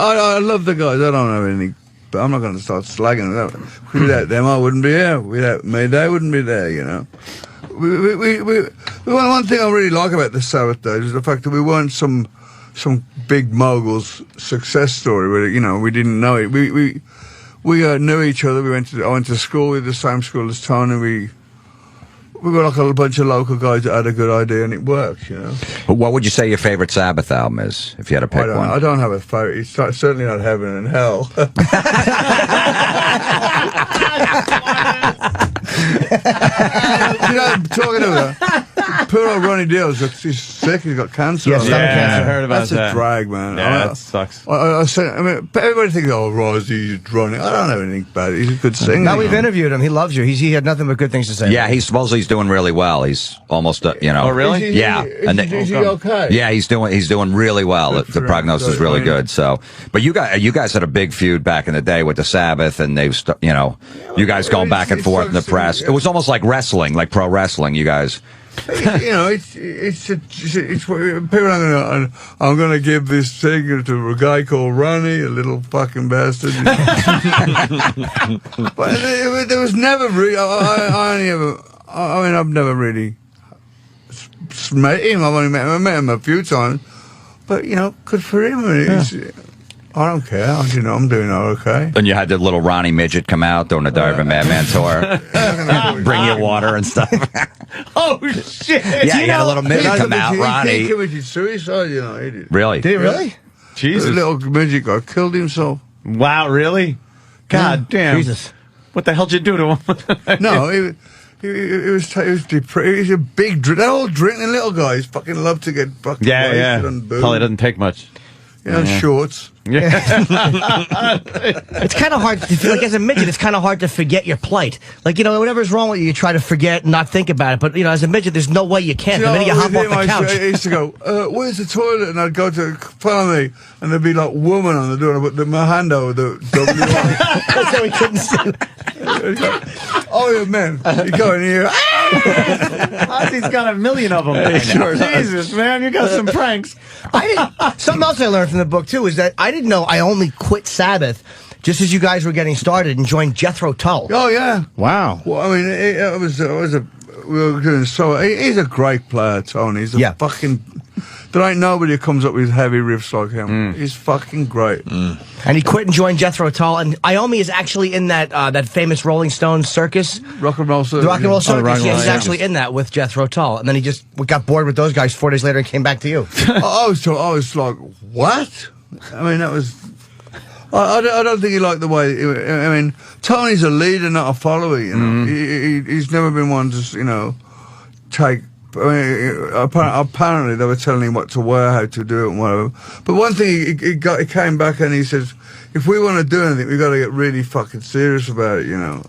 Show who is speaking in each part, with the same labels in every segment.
Speaker 1: I love the guys. I don't have anything, but I'm not going to start slagging them. Without them, I wouldn't be here. Without me, they wouldn't be there. You know. One thing I really like about the Sabbath days is the fact that we weren't some big mogul's success story. Where, you know, we didn't know it. We knew each other. I went to school with the same school as Tony. We got like a bunch of local guys that had a good idea, and it works, you know.
Speaker 2: What would you say your favorite Sabbath album is, if you had to pick one?
Speaker 1: I don't have a favorite. It's certainly not Heaven and Hell. You know, talking about that, poor old Ronnie Deal's he's sick. He's got cancer.
Speaker 3: Yes,
Speaker 4: I heard about that.
Speaker 1: That's a drag, man.
Speaker 4: Yeah, that sucks.
Speaker 1: I mean, everybody thinks, oh, Rosie's Ronnie. I don't have anything bad. He's a good singer.
Speaker 3: Now we've interviewed him. He loves you. He had nothing but good things to say.
Speaker 2: Yeah, he's doing really well. He's almost, you know.
Speaker 4: Oh, really?
Speaker 1: Is he okay?
Speaker 2: Yeah, he's doing really well. The prognosis is really good. So, but you guys had a big feud back in the day with the Sabbath, and they've, you know, you guys going back and forth in the press. It was almost like wrestling, like pro wrestling. You guys.
Speaker 1: You know, it's people are I'm going to give this thing to a guy called Ronnie, a little fucking bastard. But there was never really. I've never really met him. I've only met him a few times. But you know, good for him. I don't care. You know, I'm doing okay.
Speaker 2: And you had the little Ronnie midget come out during the Diver Madman tour, bring you water and stuff.
Speaker 4: Oh shit!
Speaker 2: Yeah, he had a little midget come out, Ronnie.
Speaker 1: He committed suicide, you know. He did.
Speaker 2: Really?
Speaker 3: Did he really?
Speaker 4: Jesus!
Speaker 1: The little midget guy killed himself.
Speaker 4: Wow, really? God damn!
Speaker 3: Jesus!
Speaker 4: What the hell did you do to him?
Speaker 1: No, he was depressed. He's a big drink. They're all drinking little guys. Fucking love to get fucking wasted on booze.
Speaker 4: Probably doesn't take much.
Speaker 1: You know, shorts.
Speaker 4: Yeah.
Speaker 3: It's kind of hard. Like as a midget, it's kind of hard to forget your plight. Like, you know, whatever's wrong with you, you try to forget and not think about it. But you know, as a midget, there's no way you can. The minute you hop off the couch,
Speaker 1: I used to go, "Where's the toilet?" And I'd go to follow me, and there'd be like woman on the door. And I put my hand over the W.
Speaker 3: so he couldn't see.
Speaker 1: Oh, yeah, man, you go in here.
Speaker 4: Ozzy's got a million of them. Jesus, man, you got some pranks.
Speaker 3: Something else I learned from the book too is that I didn't know I only quit Sabbath just as you guys were getting started and joined Jethro Tull.
Speaker 1: Oh yeah,
Speaker 3: wow.
Speaker 1: Well, I mean, we were doing so. He's a great player, Tony. He's a fucking. There ain't nobody who comes up with heavy riffs like him. He's fucking great.
Speaker 3: And he quit and joined Jethro Tull. And Iommi is actually in that famous Rolling Stones circus.
Speaker 1: Rock and Roll Circus.
Speaker 3: The Rock and Roll Circus.
Speaker 1: Yeah,
Speaker 3: He's actually in that with Jethro Tull. And then he just got bored with those guys 4 days later and came back to you.
Speaker 1: I was like, what? I mean, that was... I don't think he liked the way... I mean, Tony's a leader, not a follower, you know. He's never been one to, you know, take... I mean, apparently they were telling him what to wear, how to do it, and whatever. But one thing he came back and he says, "If we want to do anything, we got to get really fucking serious about it," you know.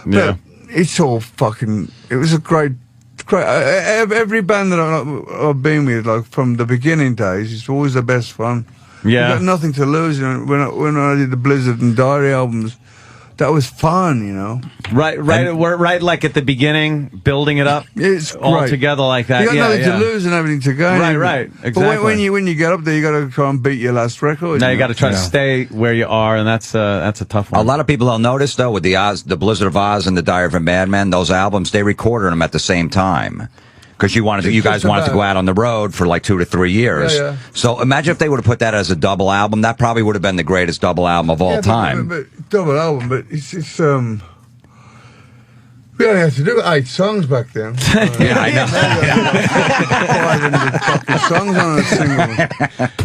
Speaker 4: Yeah.
Speaker 1: But it's all fucking. It was a great. Every band that I've been with, like from the beginning days, it's always the best fun.
Speaker 4: Yeah.
Speaker 1: You got nothing to lose. You know, when I did the Blizzard and Diary albums, that was fun, you know.
Speaker 4: Right, like at the beginning, building it up.
Speaker 1: It's
Speaker 4: all
Speaker 1: great.
Speaker 4: Together like that.
Speaker 1: You got nothing to lose and everything to gain.
Speaker 4: Right, exactly.
Speaker 1: But when you get up there, you got to try and beat your last record.
Speaker 4: Now you got to try to stay where you are, and that's a tough one.
Speaker 2: A lot of people don't notice though with the Blizzard of Oz and the Diary of a Madman, those albums they recorded them at the same time. Because you guys wanted to go out on the road for like 2 to 3 years.
Speaker 1: Yeah.
Speaker 2: So imagine if they would have put that as a double album. That probably would have been the greatest double album of all time.
Speaker 1: But double album, but it's we only had to do 8 songs back then.
Speaker 2: Yeah, I know.
Speaker 1: 500 fucking songs on a single.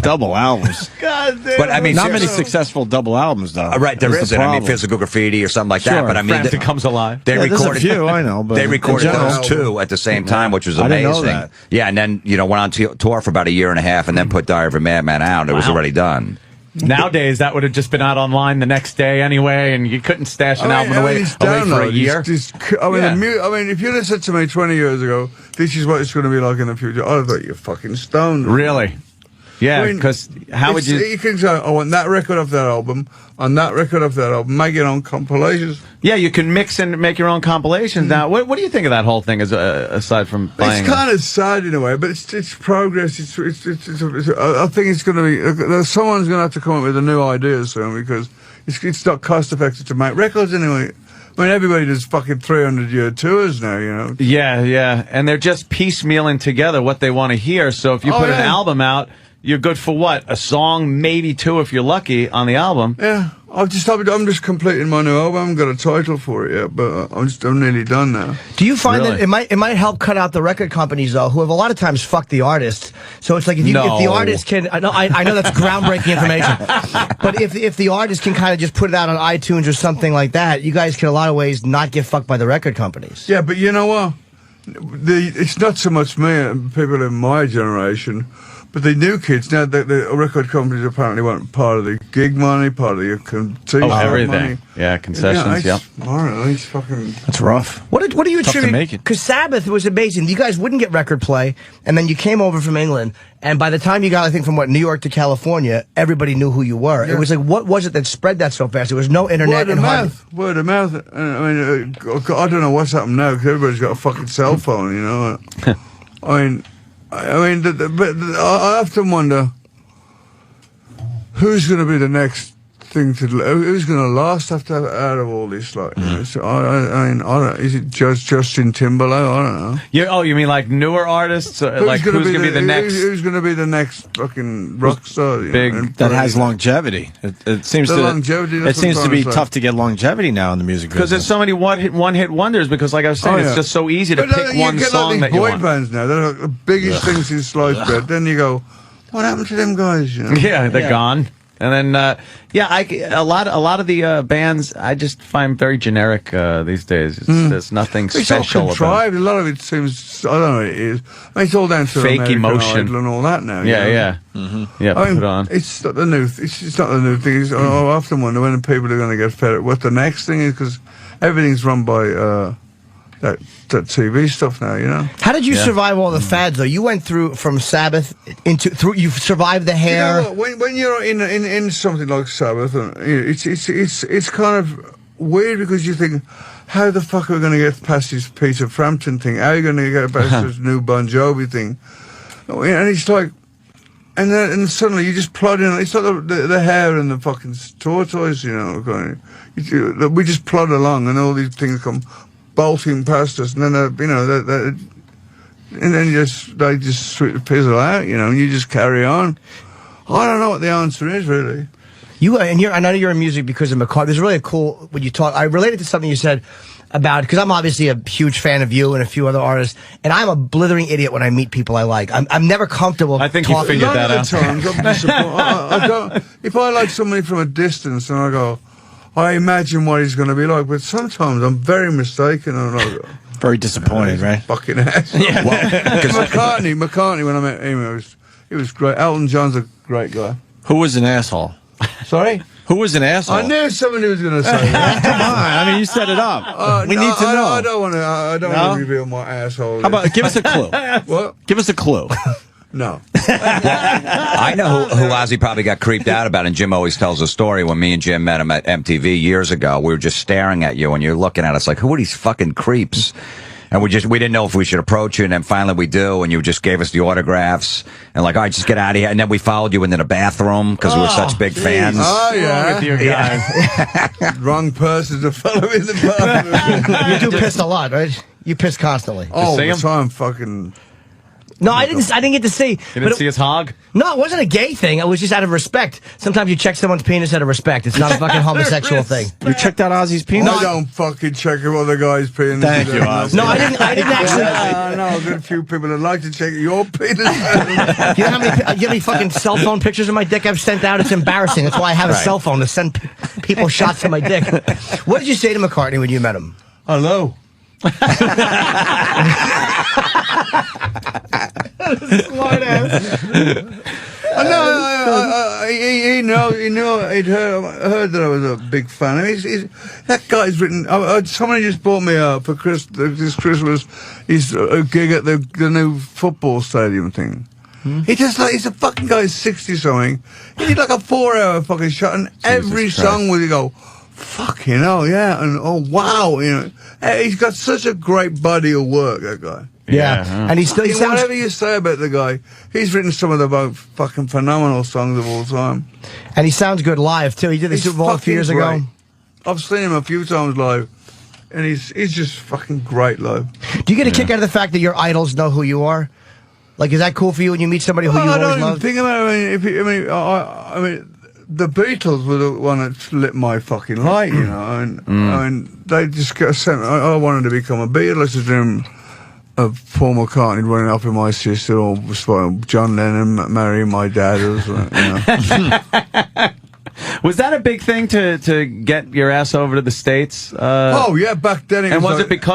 Speaker 5: Double albums.
Speaker 4: God damn.
Speaker 2: But I mean,
Speaker 5: Not many successful double albums, though.
Speaker 2: Right, there
Speaker 5: That's the
Speaker 2: isn't. I mean,
Speaker 5: problem.
Speaker 2: Physical Graffiti or something like that.
Speaker 5: Sure.
Speaker 2: But I mean,
Speaker 4: Frampton Comes Alive.
Speaker 2: they
Speaker 5: there's
Speaker 2: recorded
Speaker 5: a few, I know, but
Speaker 2: they recorded
Speaker 5: in general-
Speaker 2: those 2 at the same time, which was
Speaker 5: I didn't know
Speaker 2: amazing.
Speaker 5: that.
Speaker 2: Yeah, and then went on tour for about a year and a half, and then put Diary of a Madman out. It was already done.
Speaker 4: Nowadays, that would have just been out online the next day anyway, and you couldn't stash an album away for a year.
Speaker 1: I mean, if you'd have said to me 20 years ago, this is what it's going to be like in the future, I'd have thought you're fucking stoned.
Speaker 4: Really? Yeah,
Speaker 1: I mean,
Speaker 4: because how would you?
Speaker 1: You can say, I want that record off that album, on that record off that album, make it on compilations.
Speaker 4: Yeah, you can mix and make your own compilations. Now, what do you think of that whole thing? Aside from buying,
Speaker 1: it's kind of sad in a way, but it's progress. I think it's going to be someone's going to have to come up with a new idea soon because it's not cost effective to make records anyway. I mean, everybody does fucking 300-year tours now, you know.
Speaker 4: Yeah, and they're just piecemealing together what they want to hear. So if you put an album out, you're good for what? A song, maybe two if you're lucky on the album.
Speaker 1: Yeah, I'm just completing my new album. I haven't got a title for it yet, but I'm nearly done now.
Speaker 3: Do you find that it might help cut out the record companies though, who have a lot of times fucked the artists? So it's like if the artist can, I know that's groundbreaking information, but if the artist can kind of just put it out on iTunes or something like that, you guys can in a lot of ways not get fucked by the record companies.
Speaker 1: Yeah, but you know what? It's not so much me and people in my generation. But the new kids now, the record companies apparently want part of the gig money, part of the
Speaker 4: everything.
Speaker 1: money.
Speaker 4: Yeah, concessions.
Speaker 1: Yeah, it's fucking.
Speaker 5: That's rough.
Speaker 3: What do you
Speaker 5: Tough to
Speaker 3: attribute?
Speaker 5: make it.
Speaker 3: Because Sabbath was amazing. You guys wouldn't get record play, and then you came over from England, and by the time you got, I think, from New York to California, everybody knew who you were. Yeah. It was like, what was it that spread that so fast? There was no internet.
Speaker 1: Word of mouth. I mean, I don't know what's happened now because everybody's got a fucking cell phone, you know. I mean, but I often wonder who's going to be the next thing who's going to last out of all this, like. You know? So I mean, is it just Justin Timberlake? I don't know.
Speaker 4: You mean like newer artists? Who's going to be the next?
Speaker 1: Who's going to be the next fucking rock star?
Speaker 5: Big that has longevity. It seems to be tough to get longevity now in the music
Speaker 4: because there's so many one-hit wonders. Because, like I was saying, it's just so easy to pick one song that you want.
Speaker 1: Boy bands now, they're like the biggest things since sliced bread. Then you go, what happened to them guys? You know?
Speaker 4: Yeah, they're gone. And then, a lot of the bands I just find very generic these days. There's nothing special
Speaker 1: contrived.
Speaker 4: about it.
Speaker 1: A lot of it seems, I don't know what it is. I mean, it's all down to
Speaker 4: fake
Speaker 1: American
Speaker 4: emotion
Speaker 1: Idol and all that now.
Speaker 4: Yeah. Yeah,
Speaker 1: I mean,
Speaker 4: put on.
Speaker 1: It's not the new. It's not the new thing. I often wonder when people are going to get fed up what the next thing is because everything's run by that TV stuff now, you know.
Speaker 3: How did you survive all the fads though? You went from Sabbath you survived the hair.
Speaker 1: You know what, when you're in something like Sabbath, it's kind of weird because you think, how the fuck are we going to get past this Peter Frampton thing? How are you going to get past this new Bon Jovi thing? And it's like, and then suddenly you just plod in. It's like the hair and the fucking tortoise, you know. We just plod along, and all these things come bolting past us, and then and then they just sweep the pizzle out, you know, and you just carry on. I don't know what the answer is really.
Speaker 3: I know you're in music because of McCartney. There's really cool when you talk. I related to something you said about because I'm obviously a huge fan of you and a few other artists, and I'm a blithering idiot when I meet people I like. I'm never comfortable.
Speaker 4: I think you figured that out.
Speaker 1: Times, if I like somebody from a distance, and I go, I imagine what he's going to be like, but sometimes I'm very mistaken and I go,
Speaker 5: very disappointed, right?
Speaker 1: Fucking ass.
Speaker 3: Yeah.
Speaker 1: McCartney, when I met him, he was great. Elton John's a great guy.
Speaker 5: Who was an asshole?
Speaker 1: Sorry?
Speaker 5: Who was an asshole?
Speaker 1: I knew somebody was going to say that.
Speaker 5: Come on, I mean, you set it up. We need to know.
Speaker 1: I don't want to reveal my asshole.
Speaker 5: How about give us a clue?
Speaker 1: What?
Speaker 5: Give us a clue.
Speaker 1: No.
Speaker 2: I know who Ozzy probably got creeped out about, and Jim always tells a story. When me and Jim met him at MTV years ago, we were just staring at you, and you're looking at us like, who are these fucking creeps? And we didn't know if we should approach you, and then finally we do, and you just gave us the autographs, and like, all right, just get out of here. And then we followed you into the bathroom, because we were such big fans.
Speaker 1: Oh, yeah.
Speaker 4: With you guys.
Speaker 1: Wrong person to follow in the bathroom.
Speaker 3: You do piss a lot, right? You piss constantly.
Speaker 1: All the time, fucking...
Speaker 3: No, I didn't get to see.
Speaker 4: You didn't see his hog?
Speaker 3: No, it wasn't a gay thing. It was just out of respect. Sometimes you check someone's penis out of respect. It's not a fucking homosexual thing.
Speaker 5: You checked out Ozzy's penis?
Speaker 1: I don't fucking check other guys' penis.
Speaker 5: Thank you, Ozzy.
Speaker 3: No, I didn't actually.
Speaker 1: I know a good few people that like to check your penis.
Speaker 3: You know how many fucking cell phone pictures of my dick I've sent out? It's embarrassing. That's why I have a cell phone to send people shots of my dick. What did you say to McCartney when you met him?
Speaker 1: Hello.
Speaker 3: Smart ass.
Speaker 1: No, he knew. He'd heard that I was a big fan. I mean, that guy's written. Somebody just bought me for this Christmas. He's a gig at the new football stadium thing, He just like, he's a fucking guy who's 60 something. He did like a 4-hour fucking shot, and every song would you go, fucking hell, yeah, and oh wow, you know. He's got such a great body of work, that guy.
Speaker 3: Yeah, and he sounds...
Speaker 1: Whatever you say about the guy, he's written some of the most fucking phenomenal songs of all time.
Speaker 3: And he sounds good live, too. He did the Super Bowl a few years ago.
Speaker 1: I've seen him a few times live, and he's just fucking great live.
Speaker 3: Do you get a kick out of the fact that your idols know who you are? Like, is that cool for you when you meet somebody who you always love?
Speaker 1: I don't even think about it. I mean, the Beatles were the one that lit my fucking light, you know. And I mean, they just got sent. I wanted to become a Beatle. I said to him, Paul McCartney running up in my sister, or John Lennon marrying my dad, or something, you know.
Speaker 4: Was that a big thing to get your ass over to the States?
Speaker 1: Oh yeah, back then.
Speaker 4: And was it because